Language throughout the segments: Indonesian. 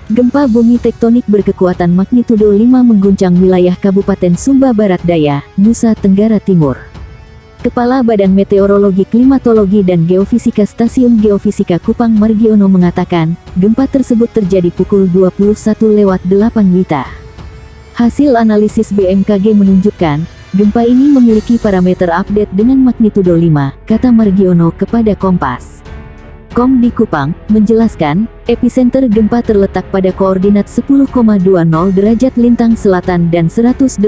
Gempa bumi tektonik berkekuatan magnitudo 5 mengguncang wilayah Kabupaten Sumba Barat Daya, Nusa Tenggara Timur. Kepala Badan Meteorologi, Klimatologi dan Geofisika Stasiun Geofisika Kupang Margiono mengatakan, gempa tersebut terjadi pukul 21.08 WITA. Hasil analisis BMKG menunjukkan, gempa ini memiliki parameter update dengan magnitudo 5, kata Margiono kepada Kompas. Kom di Kupang menjelaskan, epicenter gempa terletak pada koordinat 10,20 derajat lintang selatan dan 118,80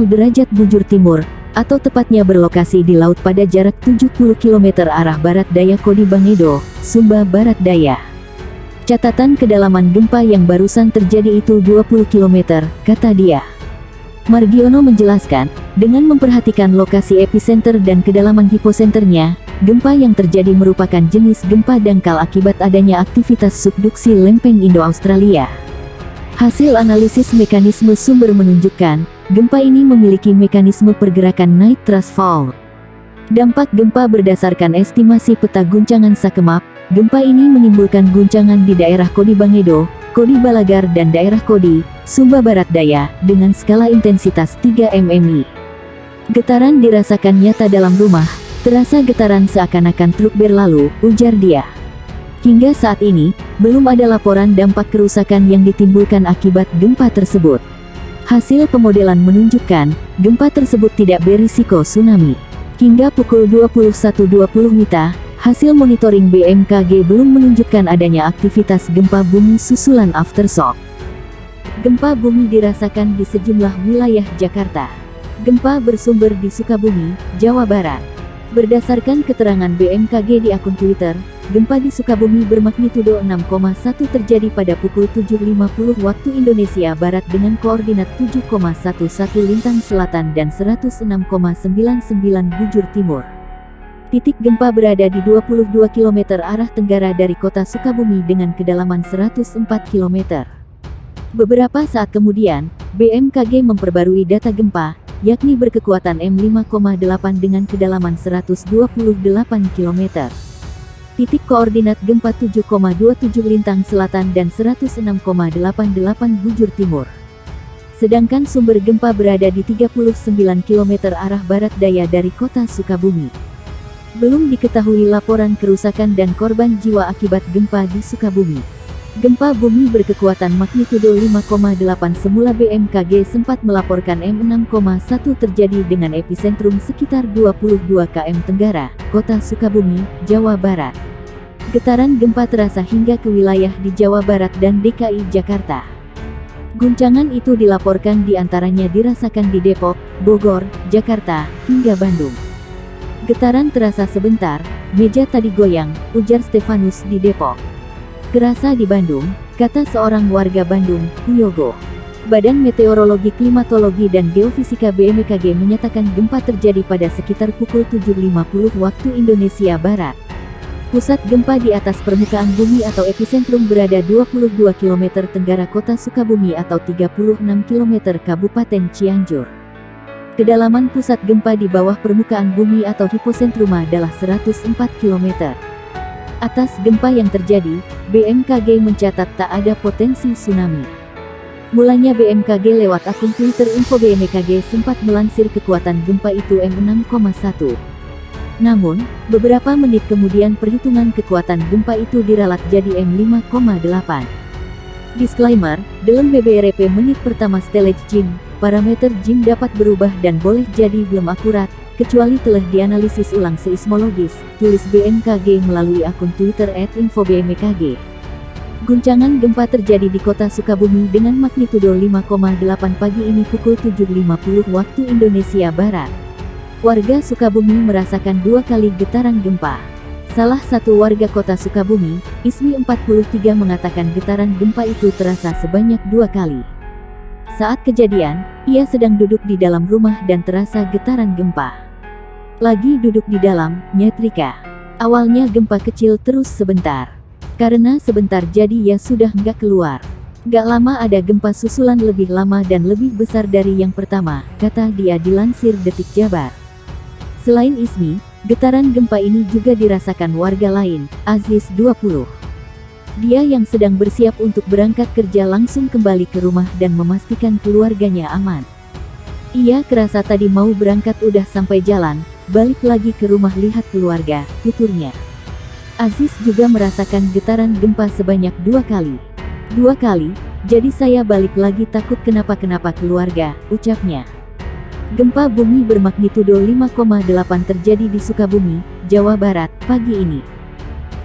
derajat bujur timur, atau tepatnya berlokasi di laut pada jarak 70 km arah barat daya Kodi Bangedo, Sumba Barat Daya. Catatan kedalaman gempa yang barusan terjadi itu 20 km, kata dia. Margiono menjelaskan, dengan memperhatikan lokasi epicenter dan kedalaman hiposenternya, gempa yang terjadi merupakan jenis gempa dangkal akibat adanya aktivitas subduksi lempeng Indo-Australia. Hasil analisis mekanisme sumber menunjukkan, gempa ini memiliki mekanisme pergerakan night thrust fault. Dampak gempa berdasarkan estimasi peta guncangan Sakemap, gempa ini menimbulkan guncangan di daerah Kodi Bangedo, Kodi Balagar dan daerah Kodi, Sumba Barat Daya, dengan skala intensitas 3 mmi. Getaran dirasakan nyata dalam rumah, terasa getaran seakan-akan truk berlalu, ujar dia. Hingga saat ini, belum ada laporan dampak kerusakan yang ditimbulkan akibat gempa tersebut. Hasil pemodelan menunjukkan, gempa tersebut tidak berisiko tsunami. Hingga pukul 21.20 WITA, hasil monitoring BMKG belum menunjukkan adanya aktivitas gempa bumi susulan aftershock. Gempa bumi dirasakan di sejumlah wilayah Jakarta. Gempa bersumber di Sukabumi, Jawa Barat. Berdasarkan keterangan BMKG di akun Twitter, gempa di Sukabumi bermagnitudo 6,1 terjadi pada pukul 7.50 waktu Indonesia Barat dengan koordinat 7,11 lintang selatan dan 106,99 bujur timur. Titik gempa berada di 22 km arah tenggara dari kota Sukabumi dengan kedalaman 104 km. Beberapa saat kemudian, BMKG memperbarui data gempa, yakni berkekuatan M5,8 dengan kedalaman 128 km. Titik koordinat gempa 7,27 lintang selatan dan 106,88 bujur timur. Sedangkan sumber gempa berada di 39 km arah barat daya dari kota Sukabumi. Belum diketahui laporan kerusakan dan korban jiwa akibat gempa di Sukabumi. Gempa bumi berkekuatan magnitudo 5,8 semula BMKG sempat melaporkan M6,1 terjadi dengan epicentrum sekitar 22 km tenggara, kota Sukabumi, Jawa Barat. Getaran gempa terasa hingga ke wilayah di Jawa Barat dan DKI Jakarta. Guncangan itu dilaporkan diantaranya dirasakan di Depok, Bogor, Jakarta, hingga Bandung. Getaran terasa sebentar, meja tadi goyang, ujar Stefanus di Depok. Kerasa di Bandung, kata seorang warga Bandung, Huyogo. Badan Meteorologi, Klimatologi dan Geofisika BMKG menyatakan gempa terjadi pada sekitar pukul 7.50 waktu Indonesia Barat. Pusat gempa di atas permukaan bumi atau epicentrum berada 22 km tenggara kota Sukabumi atau 36 km Kabupaten Cianjur. Kedalaman pusat gempa di bawah permukaan bumi atau hipocentrum adalah 104 km. Atas gempa yang terjadi, BMKG mencatat tak ada potensi tsunami. Mulanya BMKG lewat akun Twitter Info BMKG sempat melansir kekuatan gempa itu M6,1. Namun, beberapa menit kemudian perhitungan kekuatan gempa itu diralat jadi M5,8. Disclaimer, dalam BBRP menit pertama stelage Jim, parameter Jim dapat berubah dan boleh jadi belum akurat, kecuali telah dianalisis ulang seismologis, tulis BMKG melalui akun Twitter @infobmkg. Guncangan gempa terjadi di kota Sukabumi dengan magnitudo 5,8 pagi ini pukul 7.50 waktu Indonesia Barat. Warga Sukabumi merasakan 2 kali getaran gempa. Salah satu warga kota Sukabumi, Ismi 43 mengatakan getaran gempa itu terasa sebanyak 2 kali. Saat kejadian, ia sedang duduk di dalam rumah dan terasa getaran gempa. Lagi duduk di dalam, nyetrika. Awalnya gempa kecil terus sebentar. Karena sebentar jadi ya sudah nggak keluar. Gak lama ada gempa susulan lebih lama dan lebih besar dari yang pertama, kata dia dilansir Detik Jabar. Selain Ismi, getaran gempa ini juga dirasakan warga lain, Aziz 20. Dia yang sedang bersiap untuk berangkat kerja langsung kembali ke rumah dan memastikan keluarganya aman. Ia kerasa tadi mau berangkat udah sampai jalan, balik lagi ke rumah lihat keluarga, tuturnya. Aziz juga merasakan getaran gempa sebanyak 2 kali. 2 kali, jadi saya balik lagi takut kenapa-kenapa keluarga, ucapnya. Gempa bumi bermagnitudo 5,8 terjadi di Sukabumi, Jawa Barat, pagi ini.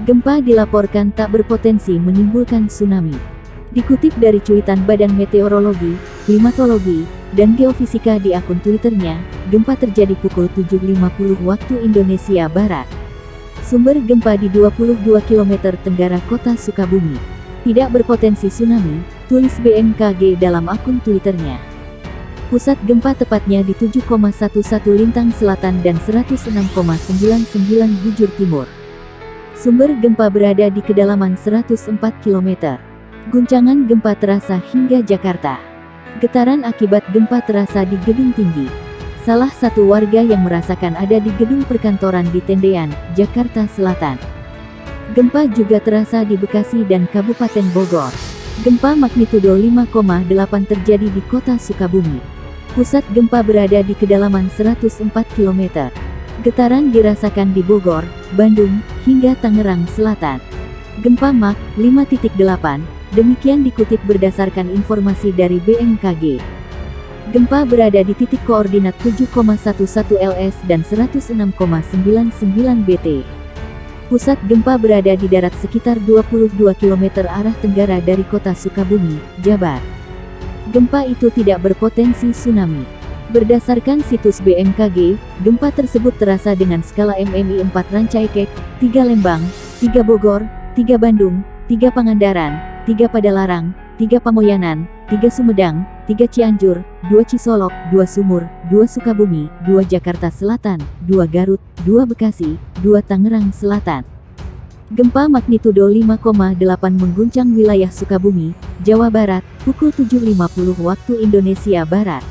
Gempa dilaporkan tak berpotensi menimbulkan tsunami. Dikutip dari cuitan Badan Meteorologi, Klimatologi, dan Geofisika di akun Twitternya, gempa terjadi pukul 7.50 waktu Indonesia Barat. Sumber gempa di 22 km tenggara kota Sukabumi. Tidak berpotensi tsunami, tulis BMKG dalam akun Twitternya. Pusat gempa tepatnya di 7,11 lintang selatan dan 106,99 bujur timur. Sumber gempa berada di kedalaman 104 km. Guncangan gempa terasa hingga Jakarta. Getaran akibat gempa terasa di gedung tinggi. Salah satu warga yang merasakan ada di gedung perkantoran di Tendean, Jakarta Selatan. Gempa juga terasa di Bekasi dan Kabupaten Bogor. Gempa magnitudo 5,8 terjadi di kota Sukabumi. Pusat gempa berada di kedalaman 104 km. Getaran dirasakan di Bogor, Bandung, hingga Tangerang Selatan. Gempa Mach 5.8, demikian dikutip berdasarkan informasi dari BMKG. Gempa berada di titik koordinat 7,11 LS dan 106,99 BT. Pusat gempa berada di darat sekitar 22 km arah tenggara dari kota Sukabumi, Jabar. Gempa itu tidak berpotensi tsunami. Berdasarkan situs BMKG, gempa tersebut terasa dengan skala MMI 4 Rancaikek, 3 Lembang, 3 Bogor, 3 Bandung, 3 Pangandaran, 3 Padalarang, 3 Pamoyanan, 3 Sumedang, 3 Cianjur, 2 Cisolok, 2 Sumur, 2 Sukabumi, 2 Jakarta Selatan, 2 Garut, 2 Bekasi, 2 Tangerang Selatan. Gempa magnitudo 5,8 mengguncang wilayah Sukabumi, Jawa Barat, pukul 7.50 waktu Indonesia Barat.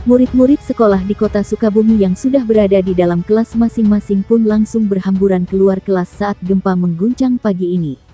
Murid-murid sekolah di kota Sukabumi yang sudah berada di dalam kelas masing-masing pun langsung berhamburan keluar kelas saat gempa mengguncang pagi ini.